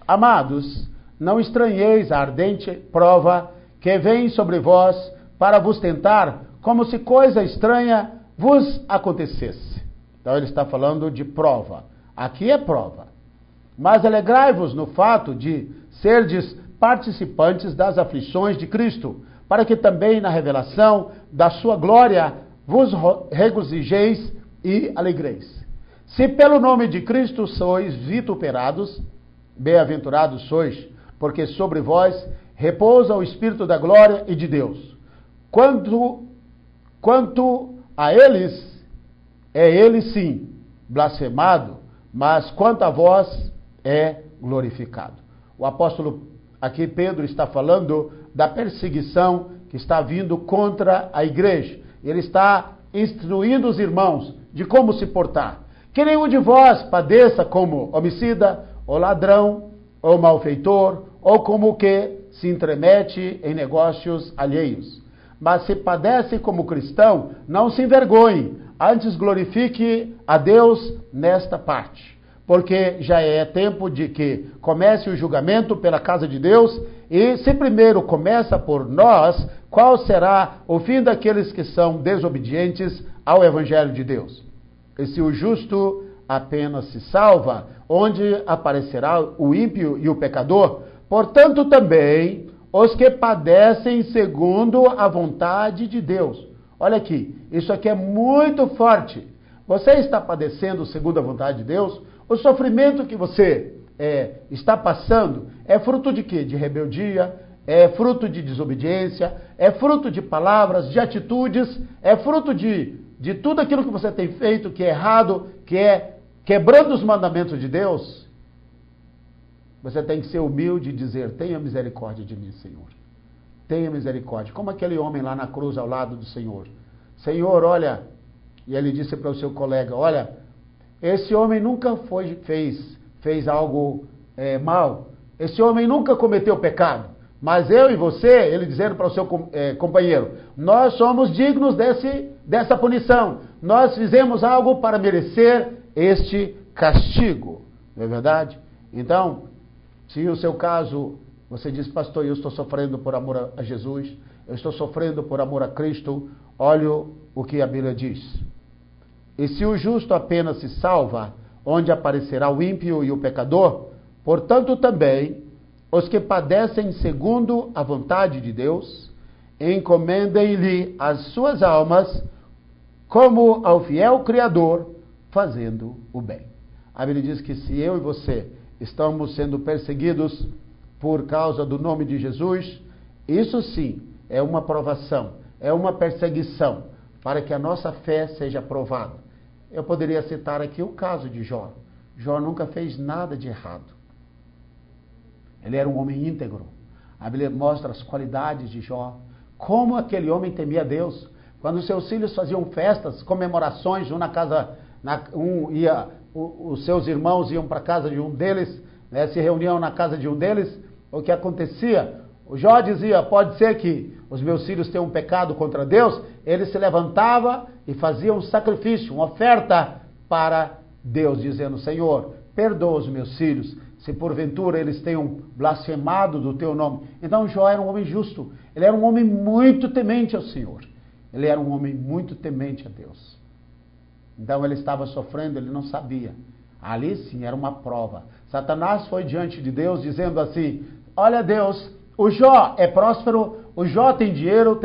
amados, não estranheis a ardente prova que vem sobre vós para vos tentar, como se coisa estranha vos acontecesse. Então ele está falando de prova. Aqui é prova. Mas alegrai-vos no fato de serdes participantes das aflições de Cristo, para que também na revelação da sua glória vos regozijeis e alegreis. Se pelo nome de Cristo sois vituperados, bem-aventurados sois, porque sobre vós repousa o Espírito da glória e de Deus. Quanto a eles, é ele sim blasfemado, mas quanto a vós é glorificado. O apóstolo aqui, Pedro, está falando da perseguição que está vindo contra a igreja. Ele está instruindo os irmãos de como se portar. Que nenhum de vós padeça como homicida, ou ladrão, ou malfeitor, ou como que se entremete em negócios alheios. Mas se padece como cristão, não se envergonhe, antes glorifique a Deus nesta parte. Porque já é tempo de que comece o julgamento pela casa de Deus, e se primeiro começa por nós, qual será o fim daqueles que são desobedientes ao Evangelho de Deus? E se o justo apenas se salva, onde aparecerá o ímpio e o pecador? Portanto também os que padecem segundo a vontade de Deus. Olha aqui, isso aqui é muito forte. Você está padecendo segundo a vontade de Deus? O sofrimento que você está passando é fruto de quê? De rebeldia, é fruto de desobediência, é fruto de palavras, de atitudes, é fruto de tudo aquilo que você tem feito que é errado, que é quebrando os mandamentos de Deus. Você tem que ser humilde e dizer, tenha misericórdia de mim, Senhor. Tenha misericórdia. Como aquele homem lá na cruz ao lado do Senhor. Senhor, olha, e ele disse para o seu colega, olha, esse homem nunca fez algo mal. Esse homem nunca cometeu pecado. Mas eu e você, ele dizendo para o seu companheiro, nós somos dignos dessa punição. Nós fizemos algo para merecer este castigo. Não é verdade? Então, se o seu caso, você diz, pastor, eu estou sofrendo por amor a Jesus, eu estou sofrendo por amor a Cristo, olha o que a Bíblia diz. E se o justo apenas se salva, onde aparecerá o ímpio e o pecador, portanto também os que padecem segundo a vontade de Deus, encomendem-lhe as suas almas como ao fiel Criador, fazendo o bem. A Bíblia diz que se eu e você estamos sendo perseguidos por causa do nome de Jesus, isso sim é uma provação, é uma perseguição, para que a nossa fé seja provada. Eu poderia citar aqui o caso de Jó. Jó nunca fez nada de errado. Ele era um homem íntegro. A Bíblia mostra as qualidades de Jó. Como aquele homem temia os seus irmãos iam para a casa de um deles, né, se reuniam na casa de um deles, o que acontecia? O Jó dizia, pode ser que os meus filhos tenham pecado contra Deus. Ele se levantava e fazia um sacrifício, uma oferta para Deus, dizendo, Senhor, perdoa os meus filhos, se porventura eles tenham blasfemado do teu nome. Então Jó era um homem justo, ele era um homem muito temente ao Senhor, ele era um homem muito temente a Deus. Então ele estava sofrendo, ele não sabia. Ali sim era uma prova. Satanás foi diante de Deus dizendo assim, olha Deus, o Jó é próspero, o Jó tem dinheiro,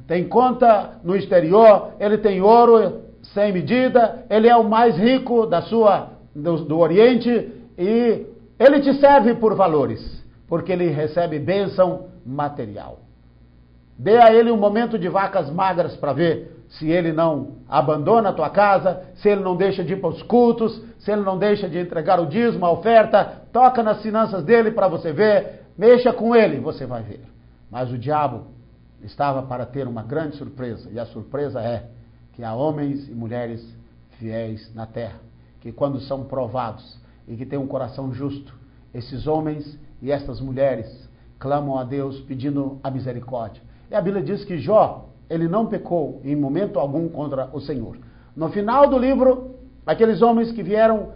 tem conta no exterior, ele tem ouro sem medida, ele é o mais rico do Oriente e ele te serve por valores, porque ele recebe bênção material. Dê a ele um momento de vacas magras para ver se ele não abandona a tua casa, se ele não deixa de ir para os cultos, se ele não deixa de entregar o dízimo, a oferta, toca nas finanças dele para você ver, mexa com ele, você vai ver. Mas o diabo estava para ter uma grande surpresa, e a surpresa é que há homens e mulheres fiéis na terra, que quando são provados e que têm um coração justo, esses homens e essas mulheres clamam a Deus pedindo a misericórdia. E a Bíblia diz que Jó, ele não pecou em momento algum contra o Senhor. No final do livro, aqueles homens que vieram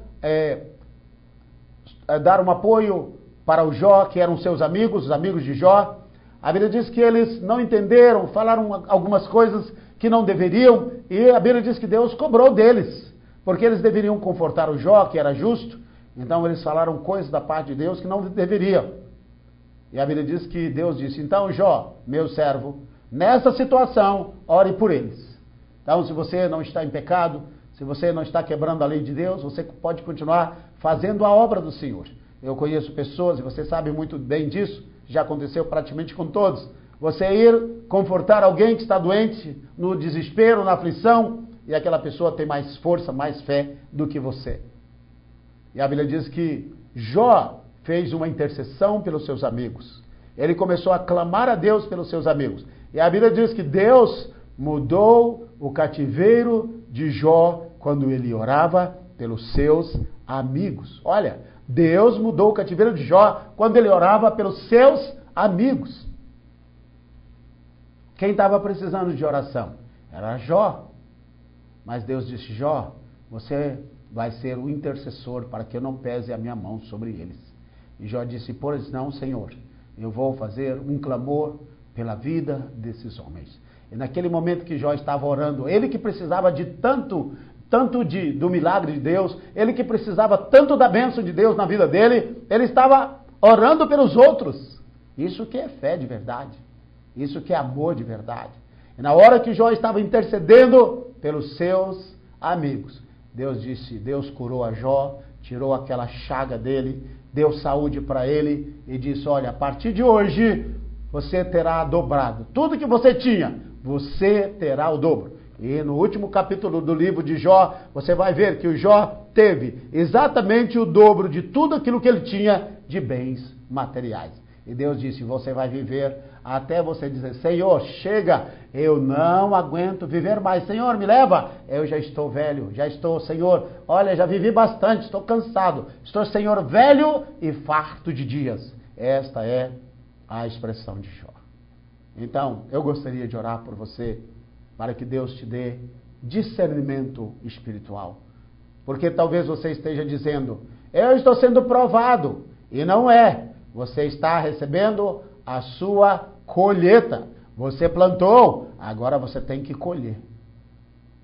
dar um apoio para o Jó, que eram seus amigos, os amigos de Jó, a Bíblia diz que eles não entenderam, falaram algumas coisas que não deveriam, e a Bíblia diz que Deus cobrou deles, porque eles deveriam confortar o Jó, que era justo, então eles falaram coisas da parte de Deus que não deveriam. E a Bíblia diz que Deus disse, então Jó, meu servo, nessa situação, ore por eles. Então, se você não está em pecado, se você não está quebrando a lei de Deus, você pode continuar fazendo a obra do Senhor. Eu conheço pessoas, e você sabe muito bem disso, já aconteceu praticamente com todos. Você ir confortar alguém que está doente, no desespero, na aflição, e aquela pessoa tem mais força, mais fé do que você. E a Bíblia diz que Jó fez uma intercessão pelos seus amigos. Ele começou a clamar a Deus pelos seus amigos. E a Bíblia diz que Deus mudou o cativeiro de Jó quando ele orava pelos seus amigos. Olha, Deus mudou o cativeiro de Jó quando ele orava pelos seus amigos. Quem estava precisando de oração? Era Jó. Mas Deus disse, Jó, você vai ser o intercessor para que eu não pese a minha mão sobre eles. E Jó disse, pois não, Senhor, eu vou fazer um clamor pela vida desses homens. E naquele momento que Jó estava orando, ele que precisava de tanto do milagre de Deus, ele que precisava tanto da bênção de Deus na vida dele, ele estava orando pelos outros. Isso que é fé de verdade. Isso que é amor de verdade. E na hora que Jó estava intercedendo pelos seus amigos, Deus disse, Deus curou a Jó, tirou aquela chaga dele, deu saúde para ele e disse, olha, a partir de hoje você terá dobrado. Tudo que você tinha, você terá o dobro. E no último capítulo do livro de Jó, você vai ver que o Jó teve exatamente o dobro de tudo aquilo que ele tinha de bens materiais. E Deus disse, você vai viver até você dizer, Senhor, chega, eu não aguento viver mais. Senhor, me leva. Eu já estou velho, já estou, Senhor, olha, já vivi bastante, estou cansado. Estou, Senhor, velho e farto de dias. Esta é a expressão de Jó. Então, eu gostaria de orar por você, para que Deus te dê discernimento espiritual. Porque talvez você esteja dizendo, eu estou sendo provado. E não é. Você está recebendo a sua colheita. Você plantou, agora você tem que colher.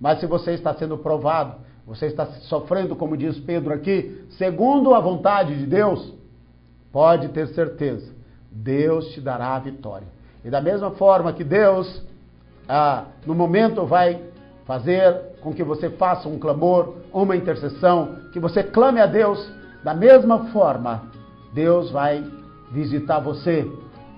Mas se você está sendo provado, você está sofrendo, como diz Pedro aqui, segundo a vontade de Deus, pode ter certeza, Deus te dará a vitória. E da mesma forma que Deus, no momento vai fazer com que você faça um clamor, uma intercessão, que você clame a Deus, da mesma forma, Deus vai visitar você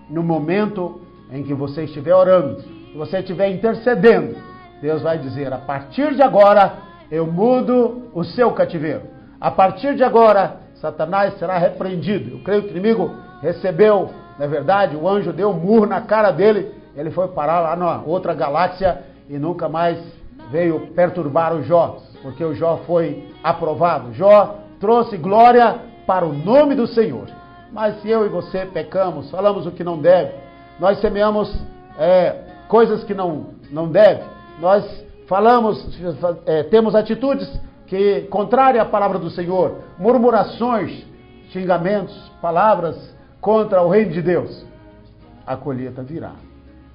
no momento em que você estiver orando, que você estiver intercedendo. Deus vai dizer, a partir de agora, eu mudo o seu cativeiro. A partir de agora, Satanás será repreendido. Eu creio que o inimigo recebeu, na verdade, o anjo deu um murro na cara dele, ele foi parar lá na outra galáxia e nunca mais veio perturbar o Jó, porque o Jó foi aprovado. Jó trouxe glória para o nome do Senhor. Mas se eu e você pecamos, falamos o que não deve, nós semeamos coisas que não deve, nós falamos, temos atitudes que contrárias à palavra do Senhor, murmurações, xingamentos, palavras contra o reino de Deus, a colheita virá.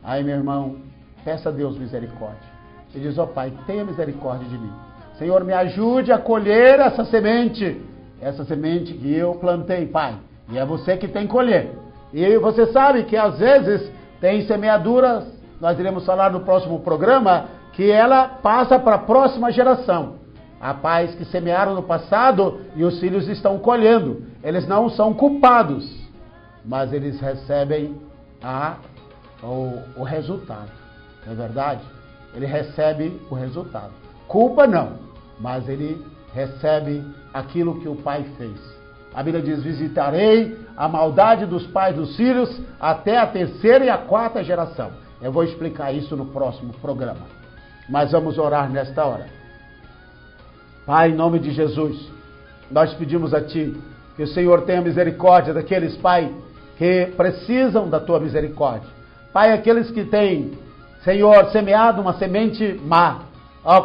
Aí, meu irmão, peça a Deus misericórdia. E diz, ó Pai, tenha misericórdia de mim. Senhor, me ajude a colher essa semente que eu plantei, Pai. E é você que tem que colher. E você sabe que às vezes tem semeaduras, nós iremos falar no próximo programa, que ela passa para a próxima geração. Há pais que semearam no passado e os filhos estão colhendo. Eles não são culpados, mas eles recebem o resultado. Não é verdade? Ele recebe o resultado. Culpa não, mas ele recebe aquilo que o pai fez. A Bíblia diz, visitarei a maldade dos pais dos filhos até a terceira e a quarta geração. Eu vou explicar isso no próximo programa. Mas vamos orar nesta hora. Pai, em nome de Jesus, nós pedimos a Ti que o Senhor tenha misericórdia daqueles, Pai, que precisam da Tua misericórdia. Pai, aqueles que têm, Senhor, semeado uma semente má,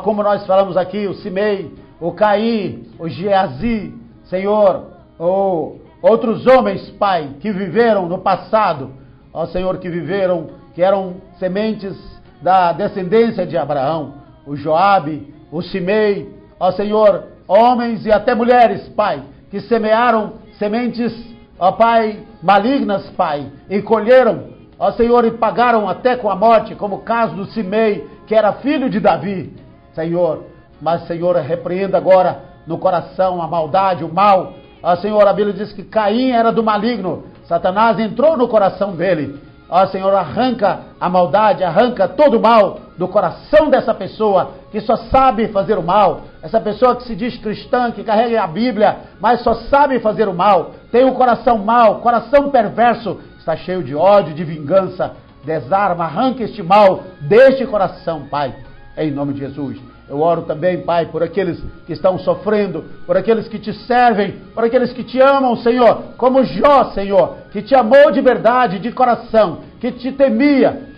como nós falamos aqui, o Simei, o Caí, o Geazi, Senhor, ou outros homens, Pai, que viveram no passado, ó Senhor, que eram sementes da descendência de Abraão, o Joabe, o Simei, ó Senhor, homens e até mulheres, Pai, que semearam sementes, ó Pai, malignas, Pai, e colheram, ó Senhor, e pagaram até com a morte, como o caso do Simei, que era filho de Davi, Senhor. Mas, Senhor, repreenda agora no coração a maldade, o mal. Ó Senhor, a Bíblia diz que Caim era do maligno. Satanás entrou no coração dele. Ó Senhor, arranca a maldade, arranca todo o mal do coração dessa pessoa que só sabe fazer o mal. Essa pessoa que se diz cristã, que carrega a Bíblia, mas só sabe fazer o mal. Tem um coração mau, coração perverso, está cheio de ódio, de vingança. Desarma, arranca este mal deste coração, Pai, em nome de Jesus. Eu oro também, Pai, por aqueles que estão sofrendo, por aqueles que te servem, por aqueles que te amam, Senhor, como Jó, Senhor, que te amou de verdade, de coração, que te temia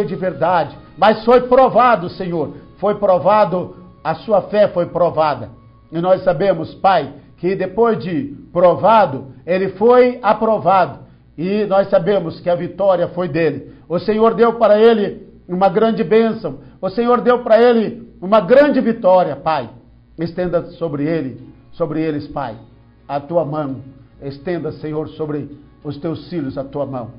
de verdade, mas foi provado, Senhor, foi provado, a sua fé foi provada. E nós sabemos, Pai, que depois de provado, ele foi aprovado, e nós sabemos que a vitória foi dele. O Senhor deu para ele uma grande bênção, o Senhor deu para ele uma grande vitória, Pai. Estenda sobre eles, Pai, a tua mão. Estenda, Senhor, sobre os teus filhos a tua mão.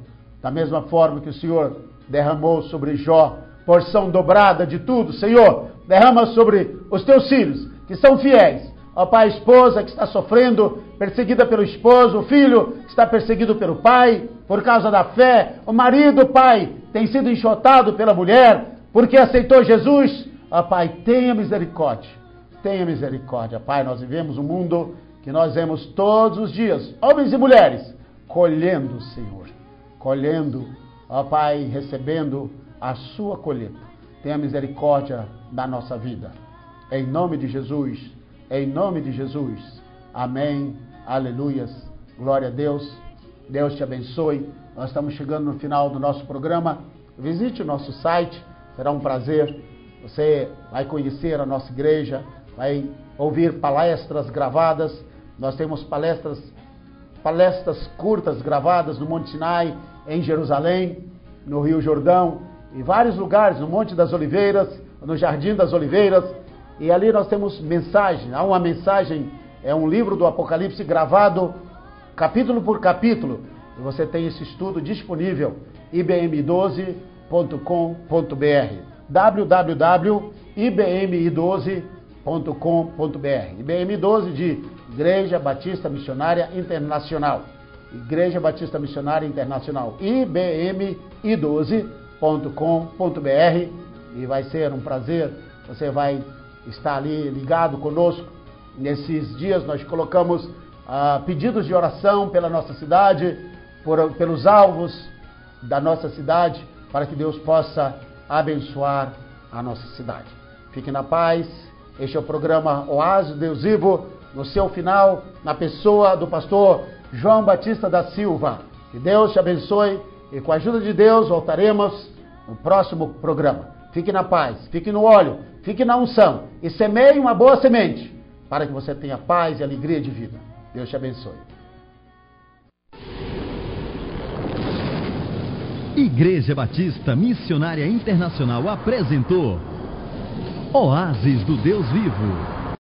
Da mesma forma que o Senhor derramou sobre Jó, porção dobrada de tudo, Senhor, derrama sobre os teus filhos, que são fiéis. Ó Pai, a esposa que está sofrendo, perseguida pelo esposo, o filho que está perseguido pelo pai, por causa da fé, o marido, Pai, tem sido enxotado pela mulher, porque aceitou Jesus. Ó Pai, tenha misericórdia, Pai. Nós vivemos um mundo que nós vemos todos os dias, homens e mulheres, colhendo, Senhor, ó Pai, recebendo a sua colheita. Tenha misericórdia da nossa vida, em nome de Jesus, amém, aleluias, glória a Deus, Deus te abençoe. Nós estamos chegando no final do nosso programa. Visite o nosso site, será um prazer. Você vai conhecer a nossa igreja, vai ouvir palestras gravadas. Nós temos palestras curtas gravadas no Monte Sinai, em Jerusalém, no Rio Jordão, em vários lugares, no Monte das Oliveiras, no Jardim das Oliveiras. E ali nós temos mensagem. Há uma mensagem, é um livro do Apocalipse gravado capítulo por capítulo. E você tem esse estudo disponível, ibm12.com.br. www.ibmi12.com.br. IBM12 de Igreja Batista Missionária Internacional. Igreja Batista Missionária Internacional. ibmi12.com.br. E vai ser um prazer, você vai estar ali ligado conosco. Nesses dias nós colocamos pedidos de oração pela nossa cidade, pelos alvos da nossa cidade, para que Deus possa abençoar a nossa cidade. Fique na paz. Este é o programa Oásis do Deus Vivo, no seu final, na pessoa do pastor João Batista da Silva. Que Deus te abençoe e com a ajuda de Deus voltaremos no próximo programa. Fique na paz, fique no óleo, fique na unção e semeie uma boa semente para que você tenha paz e alegria de vida. Deus te abençoe. Igreja Batista Missionária Internacional apresentou Oásis do Deus Vivo.